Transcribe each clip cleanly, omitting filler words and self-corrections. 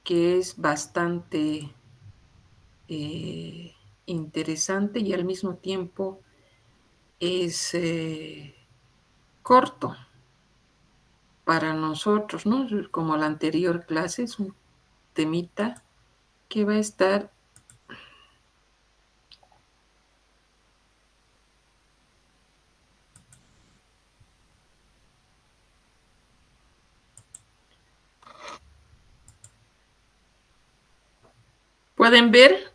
que es bastante interesante y al mismo tiempo es corto para nosotros, ¿no? Como la anterior clase, es un temita que va a estar. ¿Pueden ver?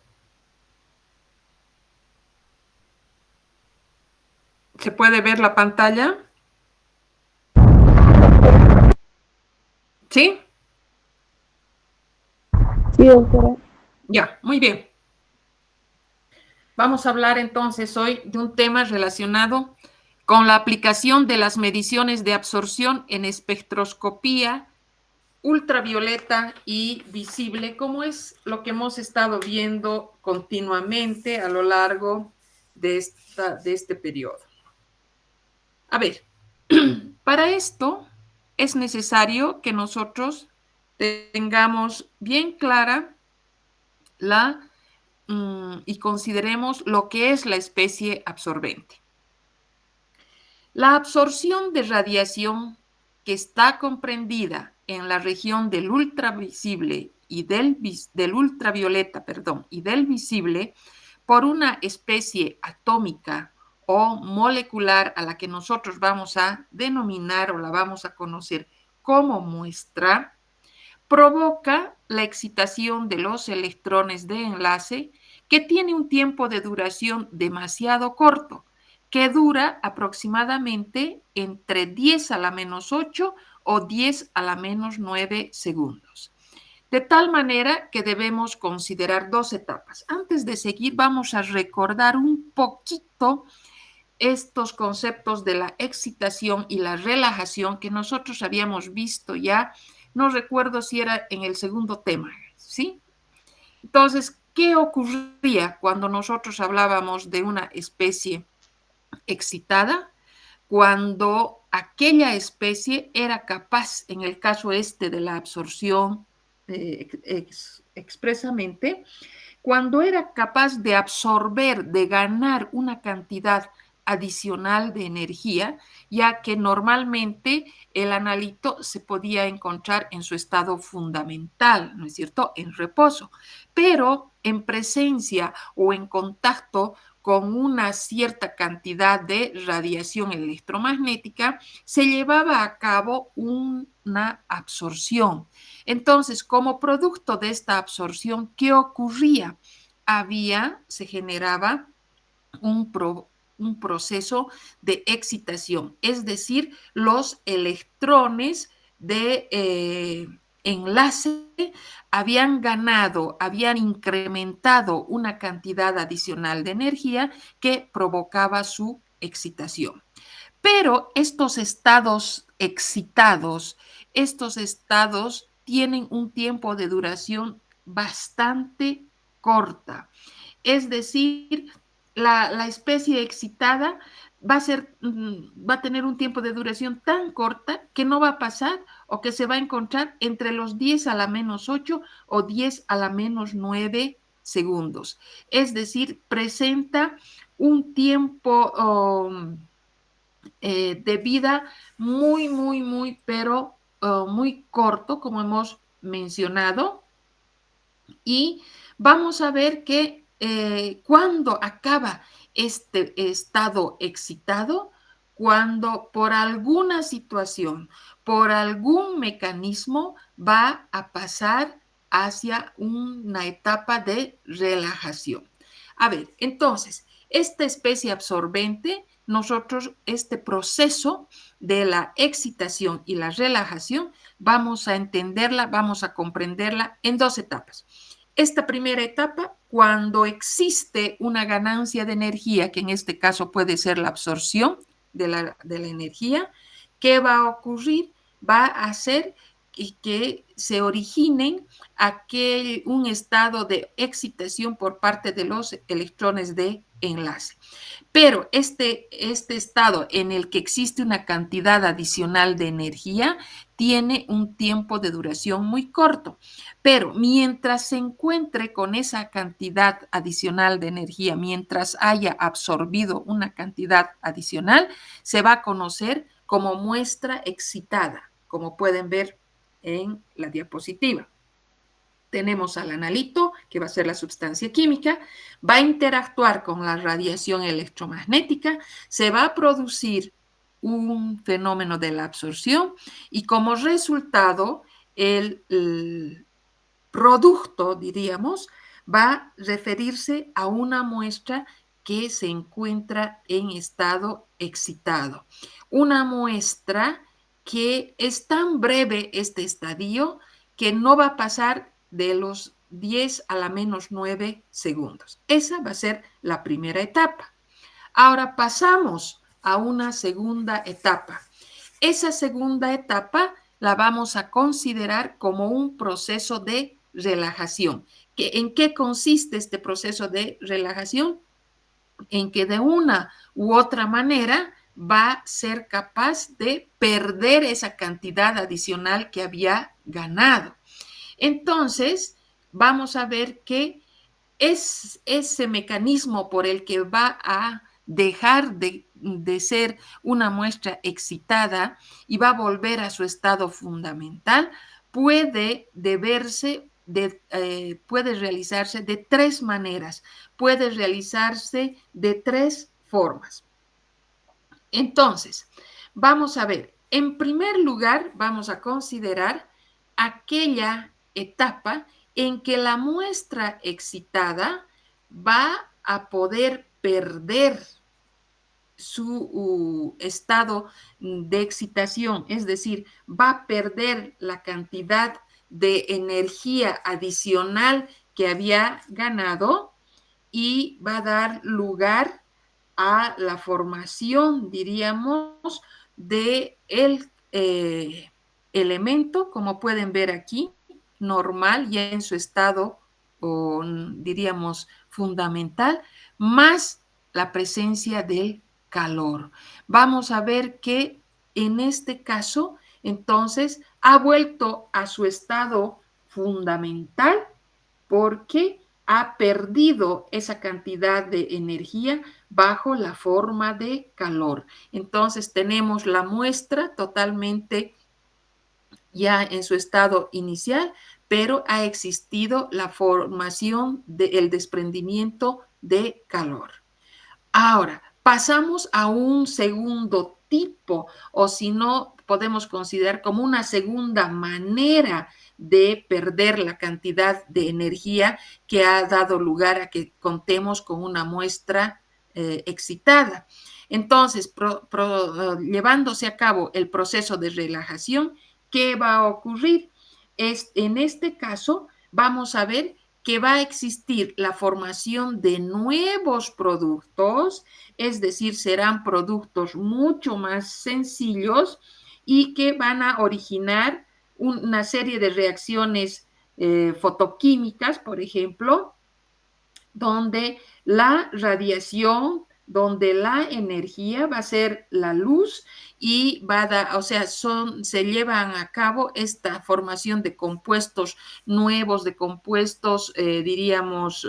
¿Se puede ver la pantalla? ¿Sí? Sí, doctora. Ya, muy bien. Vamos a hablar entonces hoy de un tema relacionado con la aplicación de las mediciones de absorción en espectroscopía ultravioleta y visible, como es lo que hemos estado viendo continuamente a lo largo de este periodo. A ver, para esto es necesario que nosotros tengamos bien clara y consideremos lo que es la especie absorbente. La absorción de radiación que está comprendida en la región del ultravisible y del ultravioleta, y del visible por una especie atómica o molecular a la que nosotros vamos a denominar o la vamos a conocer como muestra, provoca la excitación de los electrones de enlace que tiene un tiempo de duración demasiado corto, que dura aproximadamente entre 10 a la menos 8 o 10 a la menos 9 segundos. De tal manera que debemos considerar dos etapas. Antes de seguir, vamos a recordar un poquito estos conceptos de la excitación y la relajación que nosotros habíamos visto ya, no recuerdo si era en el segundo tema, ¿sí? Entonces, ¿qué ocurría cuando nosotros hablábamos de una especie excitada? Cuando aquella especie era capaz, en el caso este de la absorción expresamente, cuando era capaz de absorber, de ganar una cantidad adicional de energía, ya que normalmente el analito se podía encontrar en su estado fundamental, ¿no es cierto?, en reposo, pero en presencia o en contacto con una cierta cantidad de radiación electromagnética, se llevaba a cabo una absorción. Entonces, como producto de esta absorción, ¿qué ocurría? Se generaba un, un proceso de excitación, es decir, los electrones de enlace habían incrementado una cantidad adicional de energía que provocaba su excitación. Pero estos estados excitados, estos estados tienen un tiempo de duración bastante corta. Es decir, la especie excitada va a tener un tiempo de duración tan corta que no va a pasar o que se va a encontrar entre los 10 a la menos 8 o 10 a la menos 9 segundos. Es decir, presenta un tiempo de vida pero muy corto, como hemos mencionado, y vamos a ver que cuando acaba este estado excitado, cuando por alguna situación, por algún mecanismo, va a pasar hacia una etapa de relajación. A ver, entonces, esta especie absorbente, nosotros, este proceso de la excitación y la relajación, vamos a entenderla, vamos a comprenderla en dos etapas. Esta primera etapa, cuando existe una ganancia de energía, que en este caso puede ser la absorción de la energía, ¿qué va a ocurrir? Va a hacer que se originen un estado de excitación por parte de los electrones de enlace. Pero este estado en el que existe una cantidad adicional de energía tiene un tiempo de duración muy corto, pero mientras se encuentre con esa cantidad adicional de energía, mientras haya absorbido una cantidad adicional, se va a conocer como muestra excitada, como pueden ver en la diapositiva. Tenemos al analito, que va a ser la sustancia química, va a interactuar con la radiación electromagnética, se va a producir un fenómeno de la absorción y como resultado el producto, diríamos, va a referirse a una muestra que se encuentra en estado excitado. Una muestra que es tan breve este estadio que no va a pasar de los 10 a la menos 9 segundos. Esa va a ser la primera etapa. Ahora pasamos a una segunda etapa. Esa segunda etapa la vamos a considerar como un proceso de relajación. ¿En qué consiste este proceso de relajación? En que de una u otra manera va a ser capaz de perder esa cantidad adicional que había ganado. Entonces, vamos a ver que es ese mecanismo por el que va a dejar de ser una muestra excitada y va a volver a su estado fundamental, puede realizarse de tres maneras, puede realizarse de tres formas. Entonces, vamos a ver, en primer lugar, vamos a considerar aquella etapa en que la muestra excitada va a poder perder su estado de excitación, es decir, va a perder la cantidad de energía adicional que había ganado y va a dar lugar a la formación, diríamos, de el elemento, como pueden ver aquí, normal, ya en su estado, o, diríamos, fundamental, más la presencia del calor. Vamos a ver que en este caso, entonces, ha vuelto a su estado fundamental porque ha perdido esa cantidad de energía bajo la forma de calor. Entonces tenemos la muestra totalmente ya en su estado inicial, pero ha existido la formación del desprendimiento de calor. Ahora, pasamos a un segundo tipo, o si no, podemos considerar como una segunda manera de perder la cantidad de energía que ha dado lugar a que contemos con una muestra excitada. Entonces, llevándose a cabo el proceso de relajación, ¿qué va a ocurrir? En este caso, vamos a ver que va a existir la formación de nuevos productos, es decir, serán productos mucho más sencillos y que van a originar una serie de reacciones fotoquímicas, por ejemplo, donde la radiación, donde la energía va a ser la luz y va a dar, o sea, se llevan a cabo esta formación de compuestos nuevos, de compuestos, diríamos,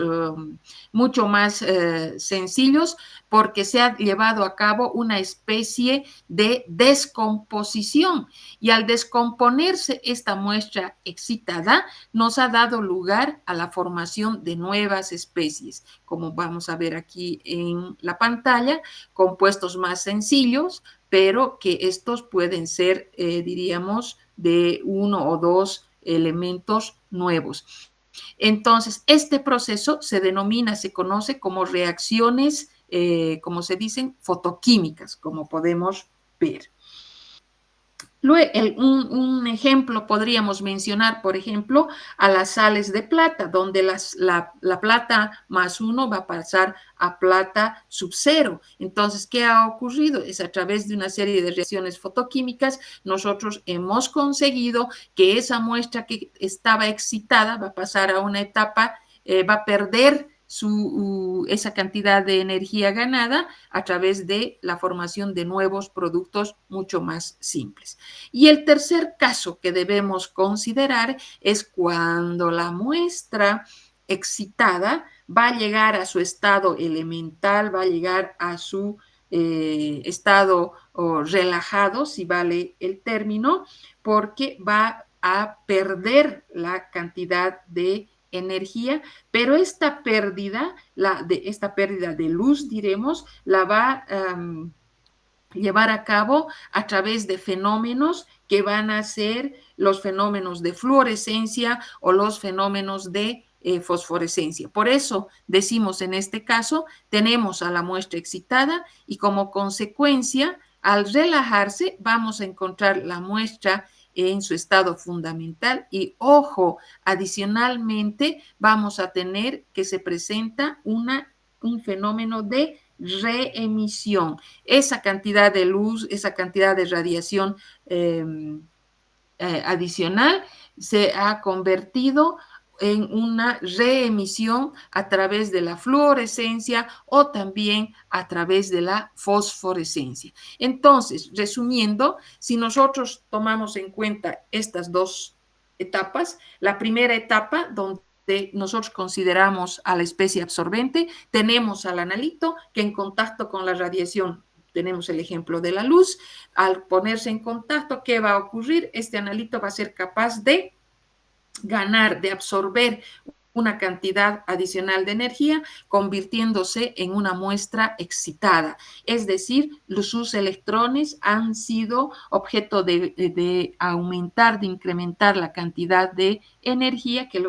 mucho más sencillos, porque se ha llevado a cabo una especie de descomposición. Y al descomponerse esta muestra excitada, nos ha dado lugar a la formación de nuevas especies, como vamos a ver aquí en la pantalla, compuestos más sencillos, pero que estos pueden ser, diríamos, de uno o dos elementos nuevos. Entonces, este proceso se denomina, se conoce como reacciones, como se dicen, fotoquímicas, como podemos ver. Un ejemplo podríamos mencionar, por ejemplo, a las sales de plata, donde la plata más 1 va a pasar a plata sub 0. Entonces, ¿qué ha ocurrido? Es a través de una serie de reacciones fotoquímicas, nosotros hemos conseguido que esa muestra que estaba excitada va a pasar a una etapa, va a perder esa cantidad de energía ganada a través de la formación de nuevos productos mucho más simples. Y el tercer caso que debemos considerar es cuando la muestra excitada va a llegar a su estado elemental, va a llegar a su estado relajado, si vale el término, porque va a perder la cantidad de energía, pero esta pérdida, esta pérdida de luz, diremos, la va a llevar a cabo a través de fenómenos que van a ser los fenómenos de fluorescencia o los fenómenos de fosforescencia. Por eso decimos en este caso, tenemos a la muestra excitada y como consecuencia, al relajarse, vamos a encontrar la muestra en su estado fundamental y, ojo, adicionalmente vamos a tener que se presenta un fenómeno de reemisión. Esa cantidad de luz, esa cantidad de radiación adicional se ha convertido en una reemisión a través de la fluorescencia o también a través de la fosforescencia. Entonces, resumiendo, si nosotros tomamos en cuenta estas dos etapas, la primera etapa donde nosotros consideramos a la especie absorbente, tenemos al analito que en contacto con la radiación, tenemos el ejemplo de la luz, al ponerse en contacto, ¿qué va a ocurrir? Este analito va a ser capaz de ganar, de absorber una cantidad adicional de energía, convirtiéndose en una muestra excitada. Es decir, sus electrones han sido objeto de aumentar, de incrementar la cantidad de energía que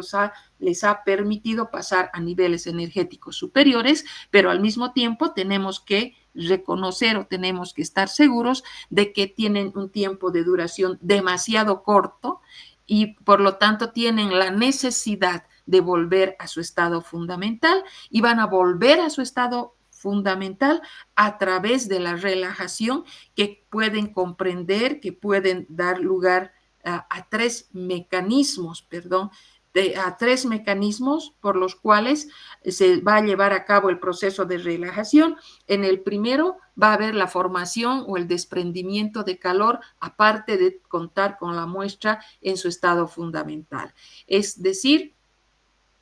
les ha permitido pasar a niveles energéticos superiores, pero al mismo tiempo tenemos que reconocer o tenemos que estar seguros de que tienen un tiempo de duración demasiado corto y por lo tanto tienen la necesidad de volver a su estado fundamental y van a volver a su estado fundamental a través de la relajación que pueden comprender, que pueden dar lugar a tres mecanismos, a tres mecanismos por los cuales se va a llevar a cabo el proceso de relajación. En el primero va a haber la formación o el desprendimiento de calor, aparte de contar con la muestra en su estado fundamental. Es decir,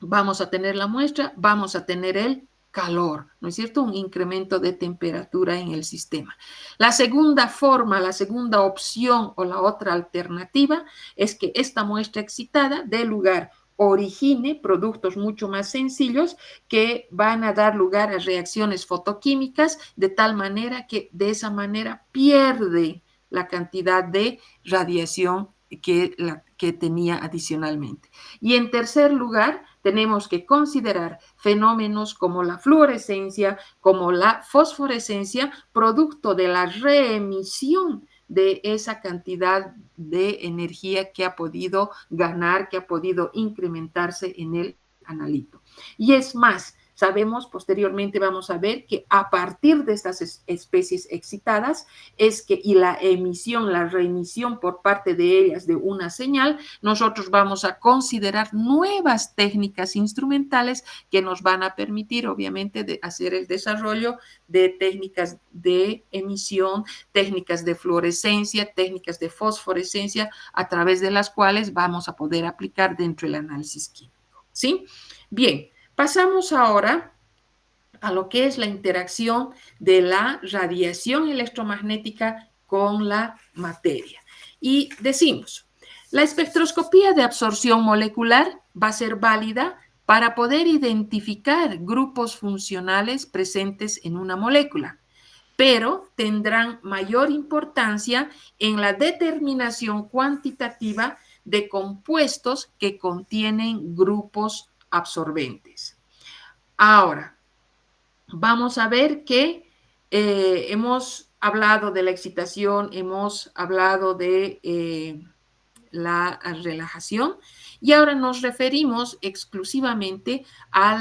vamos a tener la muestra, vamos a tener el calor, ¿no es cierto? Un incremento de temperatura en el sistema. La segunda forma, la segunda opción o la otra alternativa es que esta muestra excitada dé lugar, origine productos mucho más sencillos que van a dar lugar a reacciones fotoquímicas de tal manera que de esa manera pierde la cantidad de radiación que tenía adicionalmente. Y en tercer lugar, tenemos que considerar fenómenos como la fluorescencia, como la fosforescencia, producto de la reemisión de esa cantidad de energía que ha podido ganar, que ha podido incrementarse en el analito. Y es más, sabemos, posteriormente vamos a ver que a partir de estas especies excitadas es que, y la emisión, la reemisión por parte de ellas de una señal, nosotros vamos a considerar nuevas técnicas instrumentales que nos van a permitir, obviamente, de hacer el desarrollo de técnicas de emisión, técnicas de fluorescencia, técnicas de fosforescencia, a través de las cuales vamos a poder aplicar dentro del análisis químico. ¿Sí? Bien. Pasamos ahora a lo que es la interacción de la radiación electromagnética con la materia. Y decimos, la espectroscopía de absorción molecular va a ser válida para poder identificar grupos funcionales presentes en una molécula, pero tendrán mayor importancia en la determinación cuantitativa de compuestos que contienen grupos absorbentes. Ahora, vamos a ver que hemos hablado de la excitación, hemos hablado de la relajación y ahora nos referimos exclusivamente a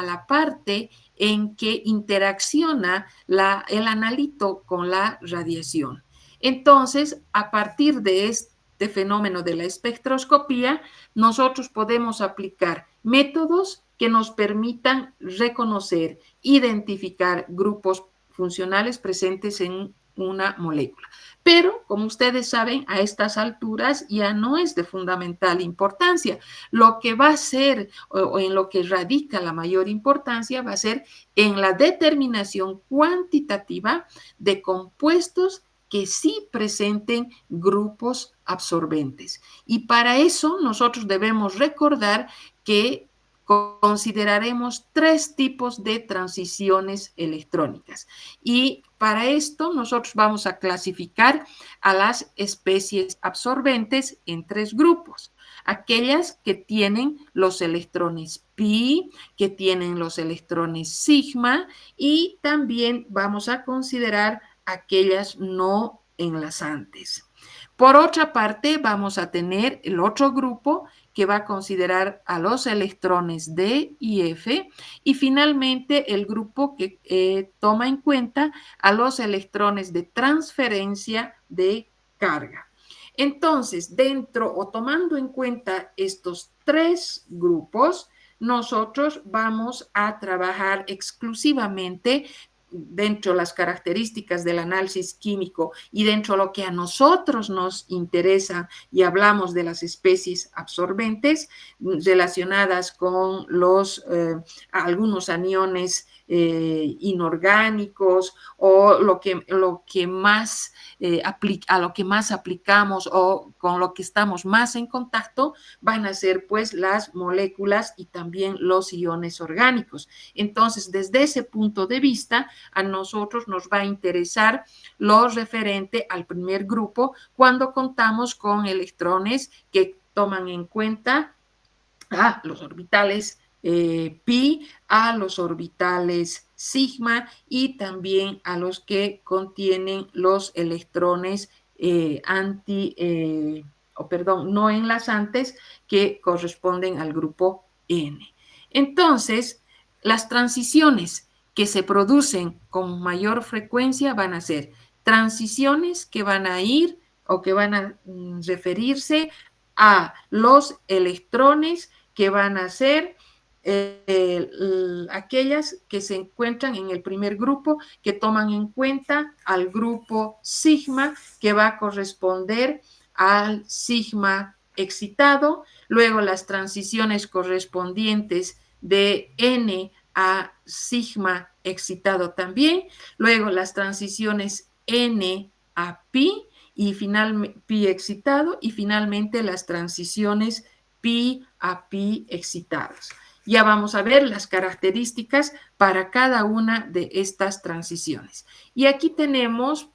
la parte en que interacciona el analito con la radiación. Entonces, a partir de este fenómeno de la espectroscopía, nosotros podemos aplicar métodos que nos permitan reconocer, identificar grupos funcionales presentes en una molécula. Pero, como ustedes saben, a estas alturas ya no es de fundamental importancia. Lo que va a ser, o en lo que radica la mayor importancia, va a ser en la determinación cuantitativa de compuestos que sí presenten grupos absorbentes. Y para eso nosotros debemos recordar que consideraremos tres tipos de transiciones electrónicas. Y para esto nosotros vamos a clasificar a las especies absorbentes en tres grupos. Aquellas que tienen los electrones pi, que tienen los electrones sigma, y también vamos a considerar aquellas no enlazantes. Por otra parte, vamos a tener el otro grupo que va a considerar a los electrones D y F, y finalmente el grupo que toma en cuenta a los electrones de transferencia de carga. Entonces, dentro o tomando en cuenta estos tres grupos, nosotros vamos a trabajar exclusivamente dentro de las características del análisis químico y dentro de lo que a nosotros nos interesa y hablamos de las especies absorbentes relacionadas con algunos aniones inorgánicos o a lo que más aplicamos o con lo que estamos más en contacto van a ser pues las moléculas y también los iones orgánicos. Entonces, desde ese punto de vista, a nosotros nos va a interesar lo referente al primer grupo cuando contamos con electrones que toman en cuenta a los orbitales pi, a los orbitales sigma y también a los que contienen los electrones no enlazantes que corresponden al grupo N. Entonces, las transiciones que se producen con mayor frecuencia van a ser transiciones que van a ir o que van a referirse a los electrones que van a ser aquellas que se encuentran en el primer grupo, que toman en cuenta al grupo sigma, que va a corresponder al sigma excitado, luego las transiciones correspondientes de N a sigma excitado también, luego las transiciones N a pi, y finalmente pi excitado, y finalmente las transiciones pi a pi excitadas. Ya vamos a ver las características para cada una de estas transiciones. Y aquí tenemos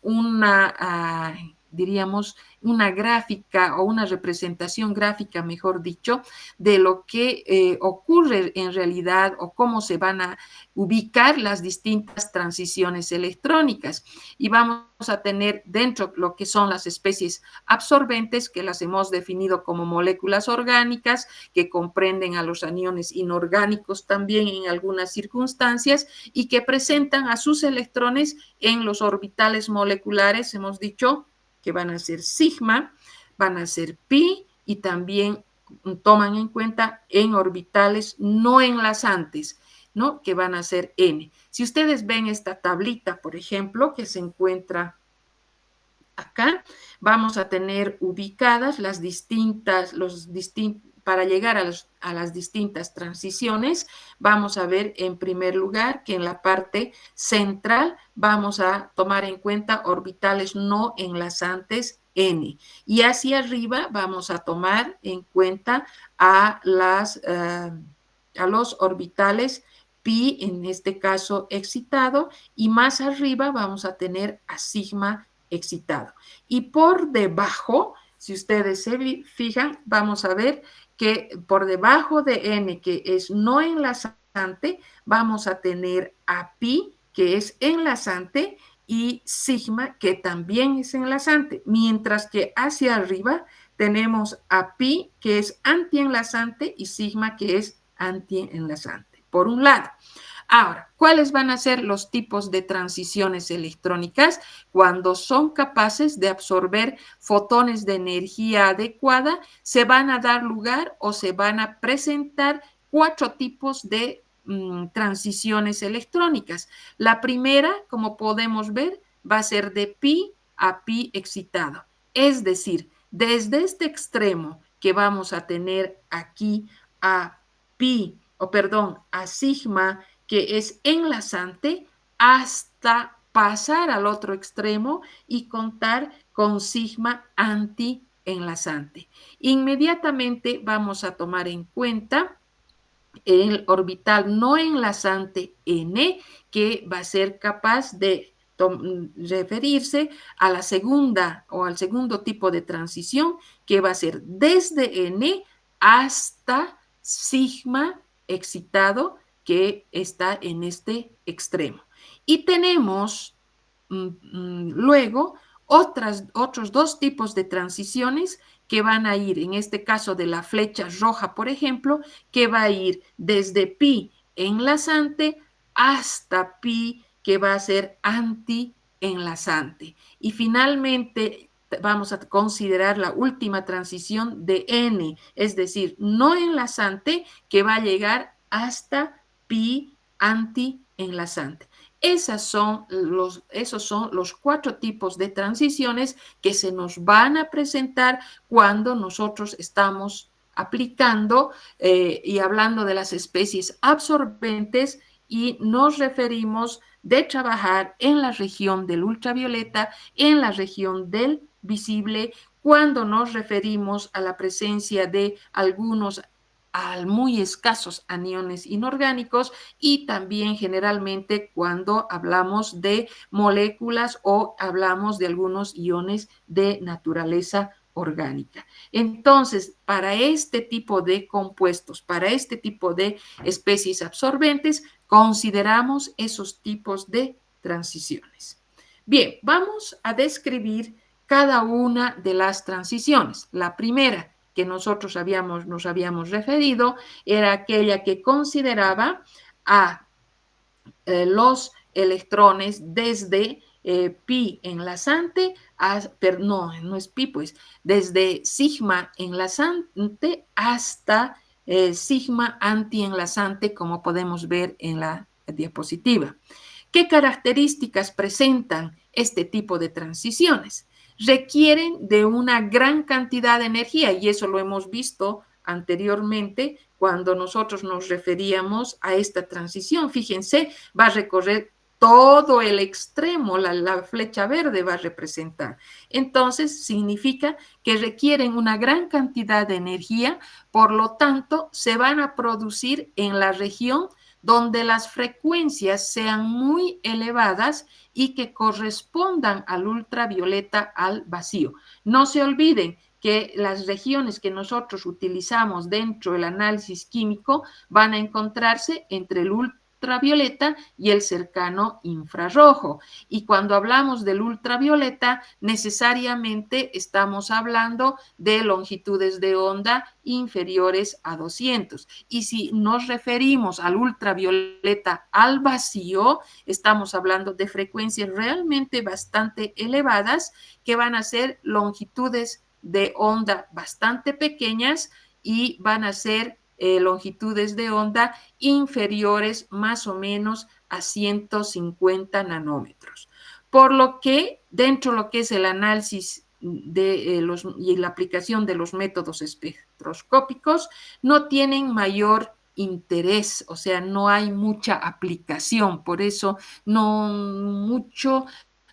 diríamos, una gráfica o una representación gráfica, mejor dicho, de lo que ocurre en realidad o cómo se van a ubicar las distintas transiciones electrónicas. Y vamos a tener dentro lo que son las especies absorbentes, que las hemos definido como moléculas orgánicas, que comprenden a los aniones inorgánicos también en algunas circunstancias y que presentan a sus electrones en los orbitales moleculares, hemos dicho, que van a ser sigma, van a ser pi y también toman en cuenta en orbitales no enlazantes, ¿no? Que van a ser N. Si ustedes ven esta tablita, por ejemplo, que se encuentra acá, vamos a tener ubicadas para llegar a las distintas transiciones, vamos a ver en primer lugar que en la parte central vamos a tomar en cuenta orbitales no enlazantes N. Y hacia arriba vamos a tomar en cuenta a los orbitales pi, en este caso excitado, y más arriba vamos a tener a sigma excitado. Y por debajo, si ustedes se fijan, vamos a ver que por debajo de N, que es no enlazante, vamos a tener a pi, que es enlazante, y sigma, que también es enlazante, mientras que hacia arriba tenemos a pi, que es antienlazante, y sigma, que es antienlazante, por un lado. Ahora, ¿cuáles van a ser los tipos de transiciones electrónicas? Cuando son capaces de absorber fotones de energía adecuada, se van a dar lugar o se van a presentar 4 tipos de transiciones electrónicas. La primera, como podemos ver, va a ser de pi a pi excitado. Es decir, desde este extremo que vamos a tener aquí a pi, a sigma, que es enlazante, hasta pasar al otro extremo y contar con sigma anti-enlazante. Inmediatamente vamos a tomar en cuenta el orbital no enlazante N, que va a ser capaz de referirse a la segunda o al segundo tipo de transición, que va a ser desde N hasta sigma excitado, que está en este extremo. Y tenemos luego otros 2 tipos de transiciones que van a ir, en este caso de la flecha roja, por ejemplo, que va a ir desde pi enlazante hasta pi, que va a ser anti-enlazante. Y finalmente vamos a considerar la última transición de n, es decir, no enlazante, que va a llegar hasta pi anti-enlazante. Esos son los 4 tipos de transiciones que se nos van a presentar cuando nosotros estamos aplicando y hablando de las especies absorbentes, y nos referimos de trabajar en la región del ultravioleta, en la región del visible, cuando nos referimos a la presencia de algunos muy escasos aniones inorgánicos, y también generalmente cuando hablamos de moléculas o hablamos de algunos iones de naturaleza orgánica. Entonces, para este tipo de compuestos, para este tipo de especies absorbentes, consideramos esos tipos de transiciones. Bien, vamos a describir cada una de las transiciones. La primera que nosotros nos habíamos referido era aquella que consideraba a los electrones desde pi enlazante, no es pi, pues, desde sigma enlazante hasta sigma antienlazante, como podemos ver en la diapositiva. ¿Qué características presentan este tipo de transiciones? Requieren de una gran cantidad de energía, y eso lo hemos visto anteriormente cuando nosotros nos referíamos a esta transición. Fíjense, va a recorrer todo el extremo, la flecha verde va a representar. Entonces, significa que requieren una gran cantidad de energía, por lo tanto, se van a producir en la región donde las frecuencias sean muy elevadas y que correspondan al ultravioleta al vacío. No se olviden que las regiones que nosotros utilizamos dentro del análisis químico van a encontrarse entre el ultravioleta y el cercano infrarrojo. Y cuando hablamos del ultravioleta, necesariamente estamos hablando de longitudes de onda inferiores a 200. Y si nos referimos al ultravioleta al vacío, estamos hablando de frecuencias realmente bastante elevadas, que van a ser longitudes de onda bastante pequeñas, y van a ser longitudes de onda inferiores más o menos a 150 nanómetros. Por lo que dentro de lo que es el análisis y la aplicación de los métodos espectroscópicos, no tienen mayor interés, o sea, no hay mucha aplicación, por eso no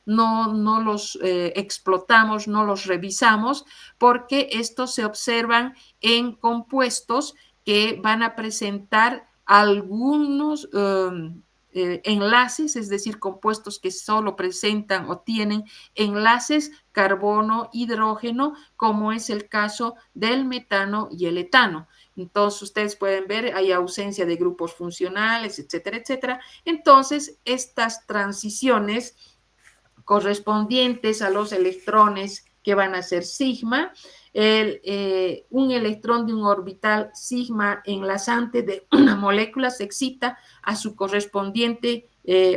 los explotamos, no los revisamos, porque estos se observan en compuestos que van a presentar algunos enlaces, es decir, compuestos que solo presentan o tienen enlaces carbono-hidrógeno, como es el caso del metano y el etano. Entonces, ustedes pueden ver, hay ausencia de grupos funcionales, etcétera, etcétera. Entonces, estas transiciones correspondientes a los electrones que van a ser sigma, un electrón de un orbital sigma enlazante de una molécula se excita a su correspondiente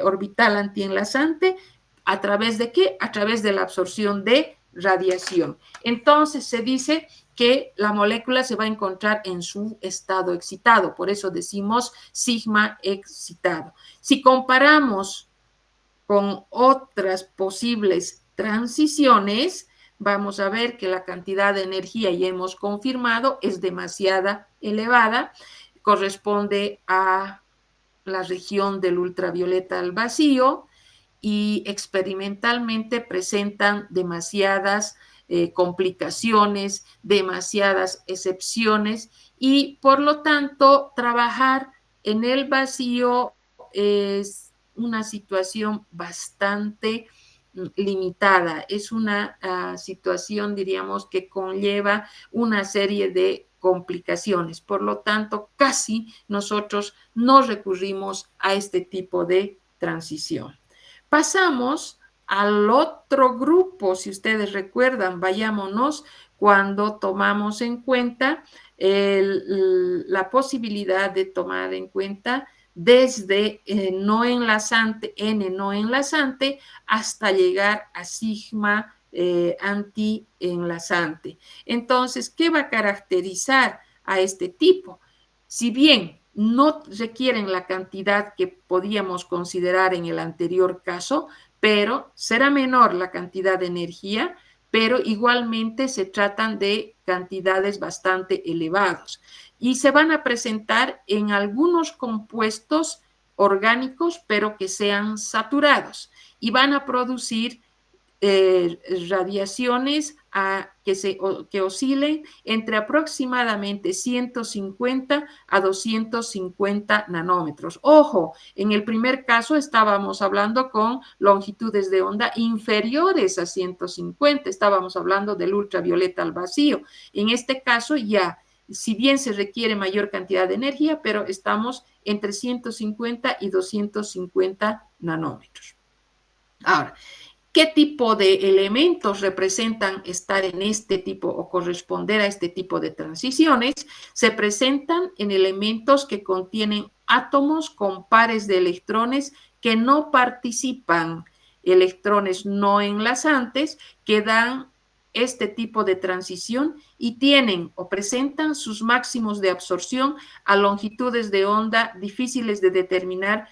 orbital antienlazante. ¿A través de qué? A través de la absorción de radiación. Entonces se dice que la molécula se va a encontrar en su estado excitado. Por eso decimos sigma excitado. Si comparamos con otras posibles transiciones, vamos a ver que la cantidad de energía, ya hemos confirmado, es demasiado elevada, corresponde a la región del ultravioleta al vacío y experimentalmente presentan demasiadas complicaciones, demasiadas excepciones y por lo tanto trabajar en el vacío es una situación bastante limitada, es una situación, diríamos, que conlleva una serie de complicaciones. Por lo tanto, casi nosotros no recurrimos a este tipo de transición. Pasamos al otro grupo, si ustedes recuerdan, vayámonos cuando tomamos en cuenta la posibilidad de tomar en cuenta desde no enlazante, N no enlazante, hasta llegar a sigma antienlazante. Entonces, ¿qué va a caracterizar a este tipo? Si bien no requieren la cantidad que podíamos considerar en el anterior caso, pero será menor la cantidad de energía, pero igualmente se tratan de cantidades bastante elevadas y se van a presentar en algunos compuestos orgánicos, pero que sean saturados y van a producir radiaciones que oscilen entre aproximadamente 150 a 250 nanómetros. Ojo, en el primer caso estábamos hablando con longitudes de onda inferiores a 150, estábamos hablando del ultravioleta al vacío. En este caso ya, si bien se requiere mayor cantidad de energía, pero estamos entre 150 y 250 nanómetros. Ahora, ¿qué tipo de elementos representan estar en este tipo o corresponder a este tipo de transiciones? Se presentan en elementos que contienen átomos con pares de electrones que no participan, electrones no enlazantes que dan este tipo de transición y tienen o presentan sus máximos de absorción a longitudes de onda difíciles de determinar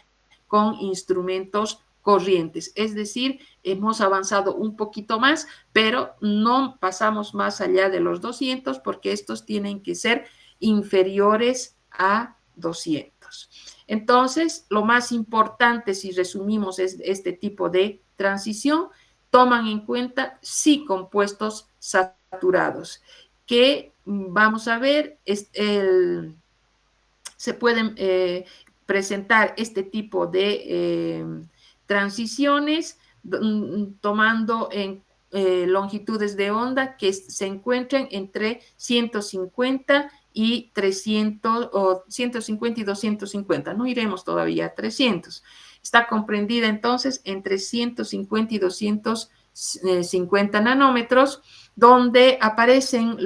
con instrumentos corrientes. Es decir, hemos avanzado un poquito más, pero no pasamos más allá de los 200 porque estos tienen que ser inferiores a 200. Entonces, lo más importante, si resumimos este tipo de transición, toman en cuenta sí compuestos saturados, que vamos a ver, se pueden presentar este tipo de transiciones tomando en longitudes de onda que se encuentren entre 150 y 300 o 150 y 250, no iremos todavía a 300. Está comprendida entonces entre 150 y 250 nanómetros, donde aparecen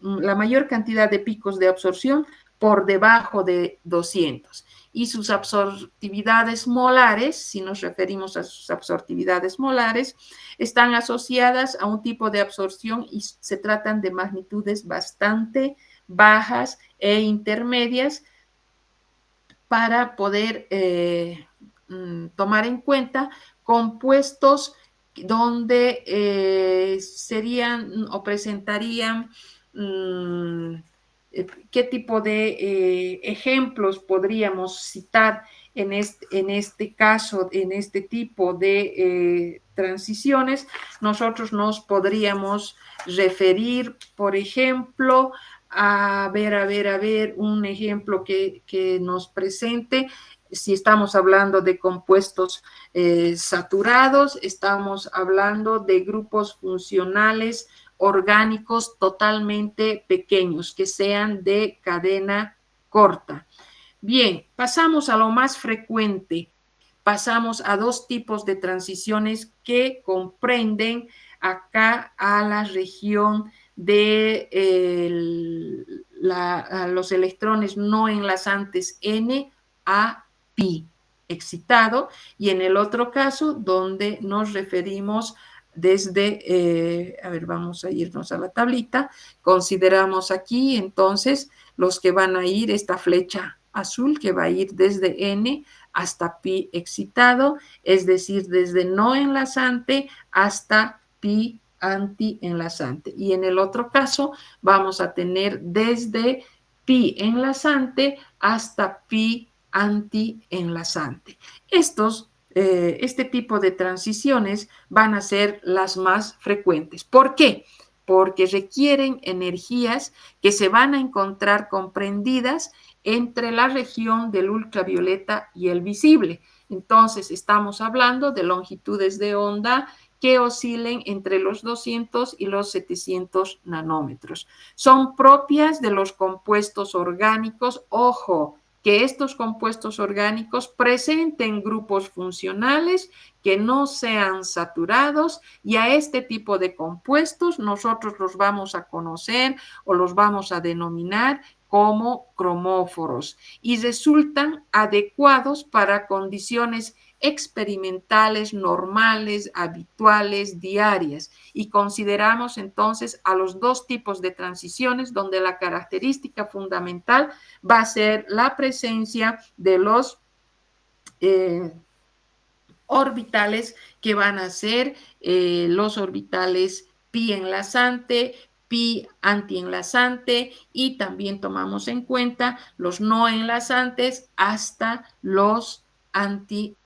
la mayor cantidad de picos de absorción por debajo de 200 y sus absortividades molares, si nos referimos a sus absortividades molares, están asociadas a un tipo de absorción y se tratan de magnitudes bastante bajas e intermedias para poder tomar en cuenta compuestos donde serían o presentarían qué tipo de ejemplos podríamos citar en este caso, en este tipo de transiciones. Nosotros nos podríamos referir, por ejemplo, a ver, un ejemplo que nos presente. Si estamos hablando de compuestos saturados, estamos hablando de grupos funcionales orgánicos totalmente pequeños, que sean de cadena corta. Bien, pasamos a lo más frecuente. Pasamos a dos tipos de transiciones que comprenden acá a la región de los electrones no enlazantes N a pi excitado, y en el otro caso donde nos referimos desde, a ver, vamos a irnos a la tablita, consideramos aquí entonces los que van a ir, esta flecha azul que va a ir desde N hasta pi excitado, es decir, desde no enlazante hasta pi antienlazante. Y en el otro caso vamos a tener desde pi enlazante hasta pi antienlazante. Este tipo de transiciones van a ser las más frecuentes. ¿Por qué? Porque requieren energías que se van a encontrar comprendidas entre la región del ultravioleta y el visible. Entonces, estamos hablando de longitudes de onda que oscilen entre los 200 y los 700 nanómetros. Son propias de los compuestos orgánicos. Ojo, que estos compuestos orgánicos presenten grupos funcionales que no sean saturados, y a este tipo de compuestos nosotros los vamos a conocer o los vamos a denominar como cromóforos, y resultan adecuados para condiciones experimentales, normales, habituales, diarias. Y consideramos entonces a los dos tipos de transiciones donde la característica fundamental va a ser la presencia de los orbitales, que van a ser los orbitales pi enlazante, pi antienlazante, y también tomamos en cuenta los no enlazantes hasta los antienlazantes.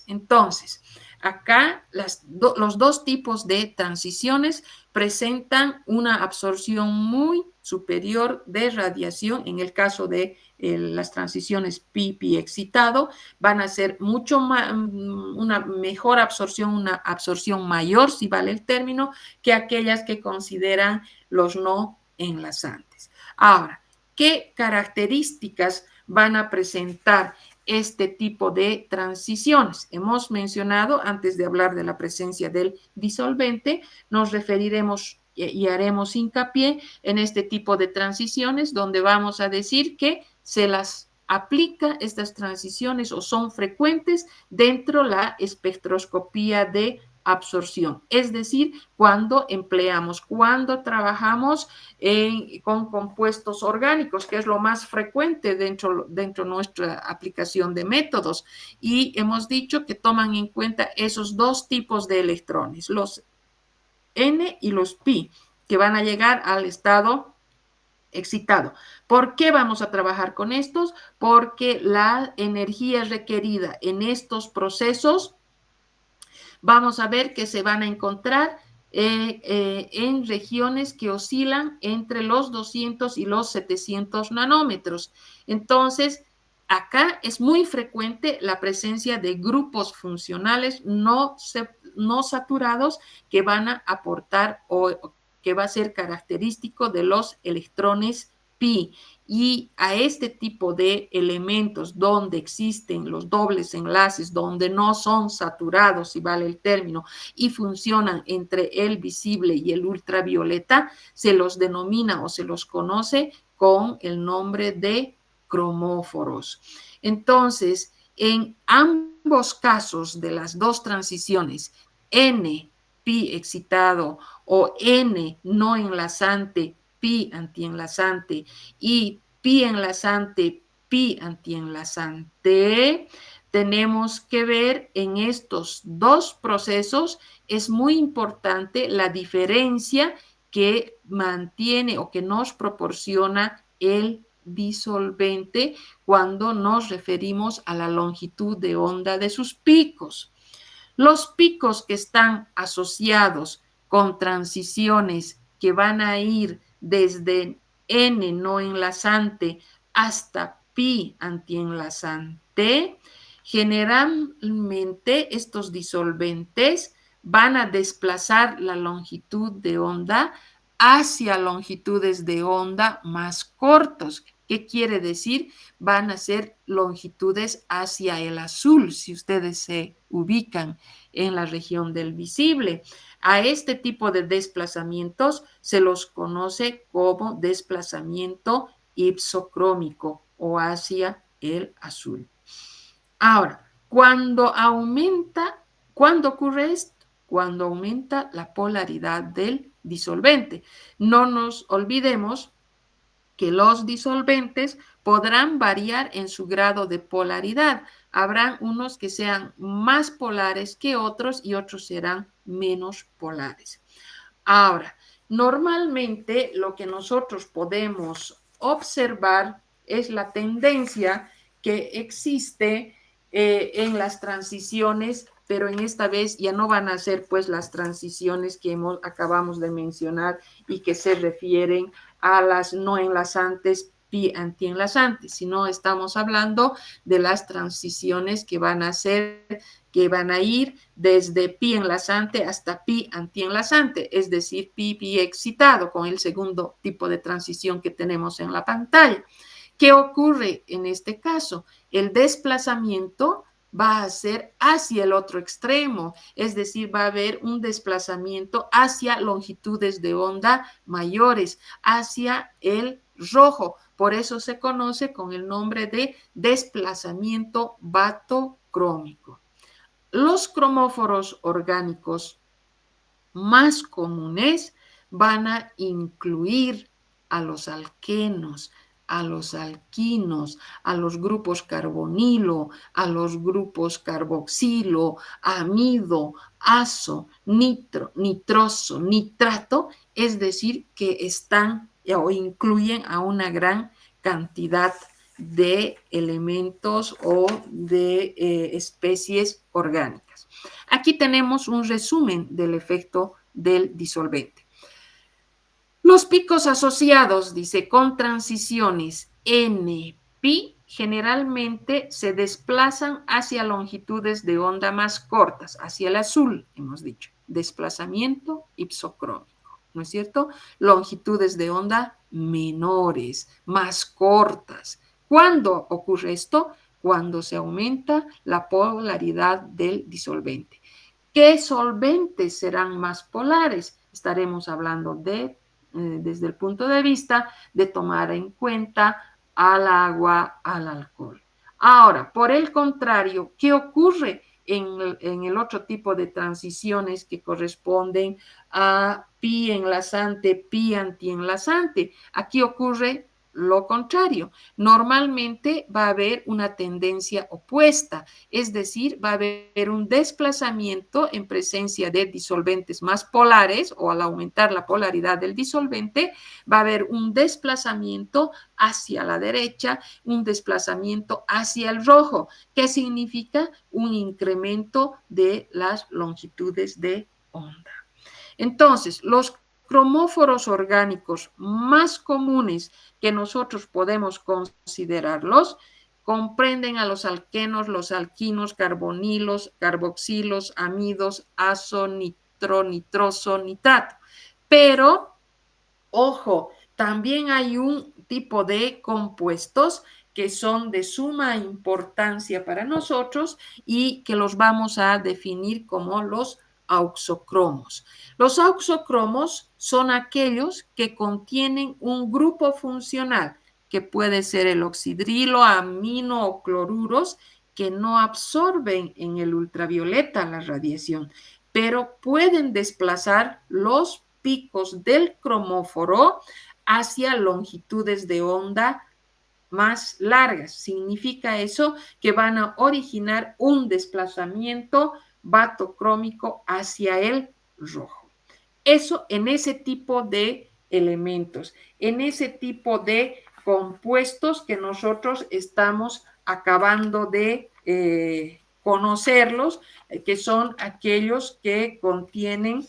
Entonces, acá los dos tipos de transiciones presentan una absorción muy superior de radiación. En el caso de las transiciones pi excitado, van a ser mucho más, una mejor absorción, una absorción mayor, si vale el término, que aquellas que consideran los no enlazantes. Ahora, ¿qué características van a presentar este tipo de transiciones? Hemos mencionado, antes de hablar de la presencia del disolvente, nos referiremos y haremos hincapié en este tipo de transiciones, donde vamos a decir que se las aplica estas transiciones o son frecuentes dentro de la espectroscopía de absorción, es decir, cuando trabajamos con compuestos orgánicos, que es lo más frecuente dentro de nuestra aplicación de métodos, y hemos dicho que toman en cuenta esos dos tipos de electrones, los N y los pi, que van a llegar al estado excitado. ¿Por qué vamos a trabajar con estos? Porque la energía requerida en estos procesos, vamos a ver que se van a encontrar en regiones que oscilan entre los 200 y los 700 nanómetros. Entonces, acá es muy frecuente la presencia de grupos funcionales no saturados, que van a aportar o que va a ser característico de los electrones pi. Y a este tipo de elementos donde existen los dobles enlaces, donde no son saturados, si vale el término, y funcionan entre el visible y el ultravioleta, se los denomina o se los conoce con el nombre de cromóforos. Entonces, en ambos casos de las dos transiciones, N pi excitado o N no enlazante, pi antienlazante, y pi enlazante, pi antienlazante, tenemos que ver en estos dos procesos, es muy importante la diferencia que mantiene o que nos proporciona el disolvente cuando nos referimos a la longitud de onda de sus picos. Los picos que están asociados con transiciones que van a ir desde N no enlazante hasta pi antienlazante, generalmente estos disolventes van a desplazar la longitud de onda hacia longitudes de onda más cortos. ¿Qué quiere decir? Van a ser longitudes hacia el azul, si ustedes se ubican en la región del visible. A este tipo de desplazamientos se los conoce como desplazamiento ipsocrómico o hacia el azul. Ahora, cuando ocurre esto? cuando aumenta la polaridad del disolvente. No nos olvidemos que los disolventes podrán variar en su grado de polaridad. Habrán unos que sean más polares que otros y otros serán menos polares. Ahora, normalmente lo que nosotros podemos observar es la tendencia que existe en las transiciones, pero en esta vez ya no van a ser pues las transiciones que acabamos de mencionar y que se refieren a las no enlazantes pi antienlazantes, sino estamos hablando de las transiciones que van a ir desde pi enlazante hasta pi antienlazante, es decir, pi excitado, con el segundo tipo de transición que tenemos en la pantalla. ¿Qué ocurre en este caso? El desplazamiento va a ser hacia el otro extremo, es decir, va a haber un desplazamiento hacia longitudes de onda mayores, hacia el rojo. Por eso se conoce con el nombre de desplazamiento batocrómico. Los cromóforos orgánicos más comunes van a incluir a los alquenos, a los alquinos, a los grupos carbonilo, a los grupos carboxilo, amido, azo, nitroso, nitrato, es decir, que están o incluyen a una gran cantidad de elementos o de especies orgánicas. Aquí tenemos un resumen del efecto del disolvente. Los picos asociados, dice, con transiciones N-pi generalmente se desplazan hacia longitudes de onda más cortas, hacia el azul, hemos dicho, desplazamiento ipsocrómico, ¿no es cierto? Longitudes de onda menores, más cortas. ¿Cuándo ocurre esto? Cuando se aumenta la polaridad del disolvente. ¿Qué solventes serán más polares? Estaremos hablando desde el punto de vista de tomar en cuenta al agua, al alcohol. Ahora, por el contrario, ¿qué ocurre en el otro tipo de transiciones que corresponden a pi enlazante, pi antienlazante? Aquí ocurre lo contrario. Normalmente va a haber una tendencia opuesta, es decir, va a haber un desplazamiento en presencia de disolventes más polares o al aumentar la polaridad del disolvente, va a haber un desplazamiento hacia la derecha, un desplazamiento hacia el rojo, que significa un incremento de las longitudes de onda. Entonces, los cromóforos orgánicos más comunes que nosotros podemos considerarlos comprenden a los alquenos, los alquinos, carbonilos, carboxilos, amidos, azo, nitroso, nitrato. Pero, ojo, también hay un tipo de compuestos que son de suma importancia para nosotros y que los vamos a definir como los auxocromos. Los auxocromos son aquellos que contienen un grupo funcional, que puede ser el oxidrilo, amino o cloruros, que no absorben en el ultravioleta la radiación, pero pueden desplazar los picos del cromóforo hacia longitudes de onda más largas. Significa eso que van a originar un desplazamiento batocrómico hacia el rojo. Eso en ese tipo de elementos, en ese tipo de compuestos que nosotros estamos acabando de conocerlos, que son aquellos que contienen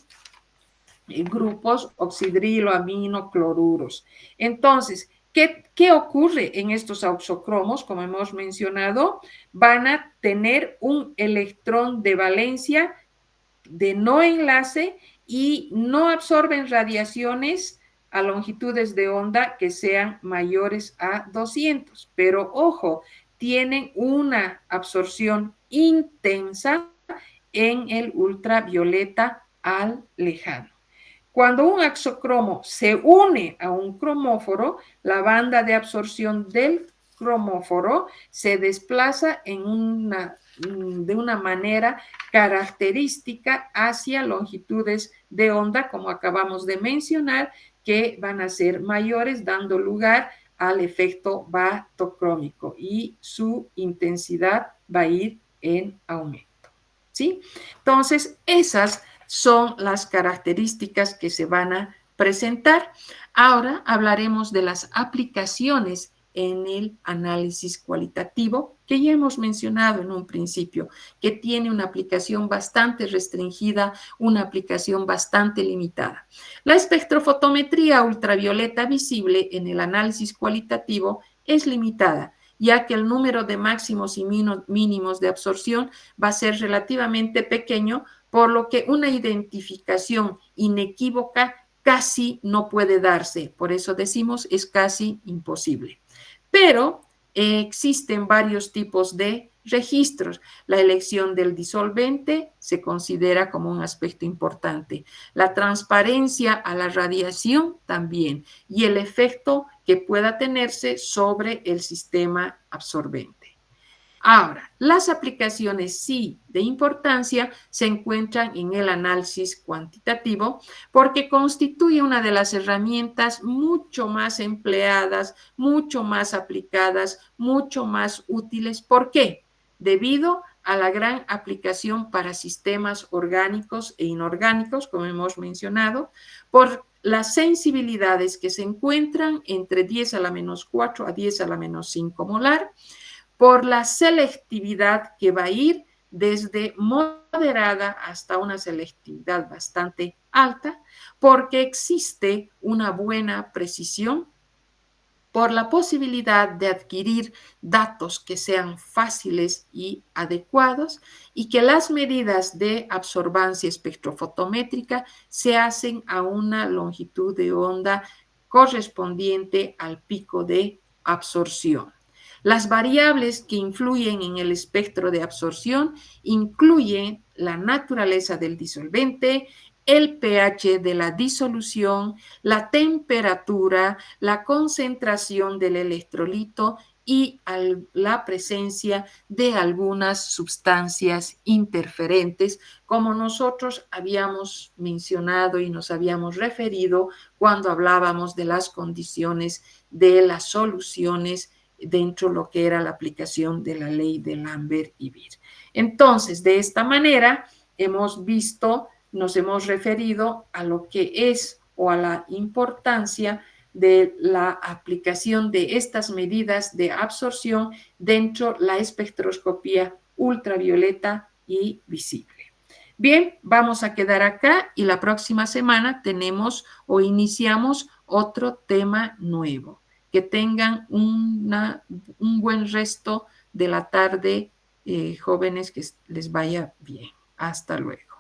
grupos oxidrilo, amino, cloruros. Entonces, ¿qué ocurre en estos auxocromos? Como hemos mencionado, van a tener un electrón de valencia de no enlace y no absorben radiaciones a longitudes de onda que sean mayores a 200. Pero ojo, tienen una absorción intensa en el ultravioleta al lejano. Cuando un axocromo se une a un cromóforo, la banda de absorción del cromóforo se desplaza de una manera característica hacia longitudes de onda, como acabamos de mencionar, que van a ser mayores, dando lugar al efecto batocrómico y su intensidad va a ir en aumento. ¿Sí? Entonces, esas son las características que se van a presentar. Ahora hablaremos de las aplicaciones en el análisis cualitativo, que ya hemos mencionado en un principio, que tiene una aplicación bastante restringida, una aplicación bastante limitada. La espectrofotometría ultravioleta visible en el análisis cualitativo es limitada, ya que el número de máximos y mínimos de absorción va a ser relativamente pequeño, por lo que una identificación inequívoca casi no puede darse. Por eso decimos es casi imposible. Pero existen varios tipos de registros. La elección del disolvente se considera como un aspecto importante. La transparencia a la radiación también, y el efecto que pueda tenerse sobre el sistema absorbente. Ahora, las aplicaciones sí de importancia se encuentran en el análisis cuantitativo porque constituye una de las herramientas mucho más empleadas, mucho más aplicadas, mucho más útiles. ¿Por qué? Debido a la gran aplicación para sistemas orgánicos e inorgánicos, como hemos mencionado, por las sensibilidades que se encuentran entre 10 a la menos 4 a 10 a la menos 5 molar, por la selectividad que va a ir desde moderada hasta una selectividad bastante alta, porque existe una buena precisión, por la posibilidad de adquirir datos que sean fáciles y adecuados, y que las medidas de absorbancia espectrofotométrica se hacen a una longitud de onda correspondiente al pico de absorción. Las variables que influyen en el espectro de absorción incluyen la naturaleza del disolvente, el pH de la disolución, la temperatura, la concentración del electrolito y la presencia de algunas sustancias interferentes, como nosotros habíamos mencionado y nos habíamos referido cuando hablábamos de las condiciones de las soluciones dentro de lo que era la aplicación de la ley de Lambert y Beer. Entonces, de esta manera, hemos visto, nos hemos referido a lo que es o a la importancia de la aplicación de estas medidas de absorción dentro de la espectroscopía ultravioleta y visible. Bien, vamos a quedar acá y la próxima semana tenemos o iniciamos otro tema nuevo. Que tengan un buen resto de la tarde, jóvenes, que les vaya bien. Hasta luego.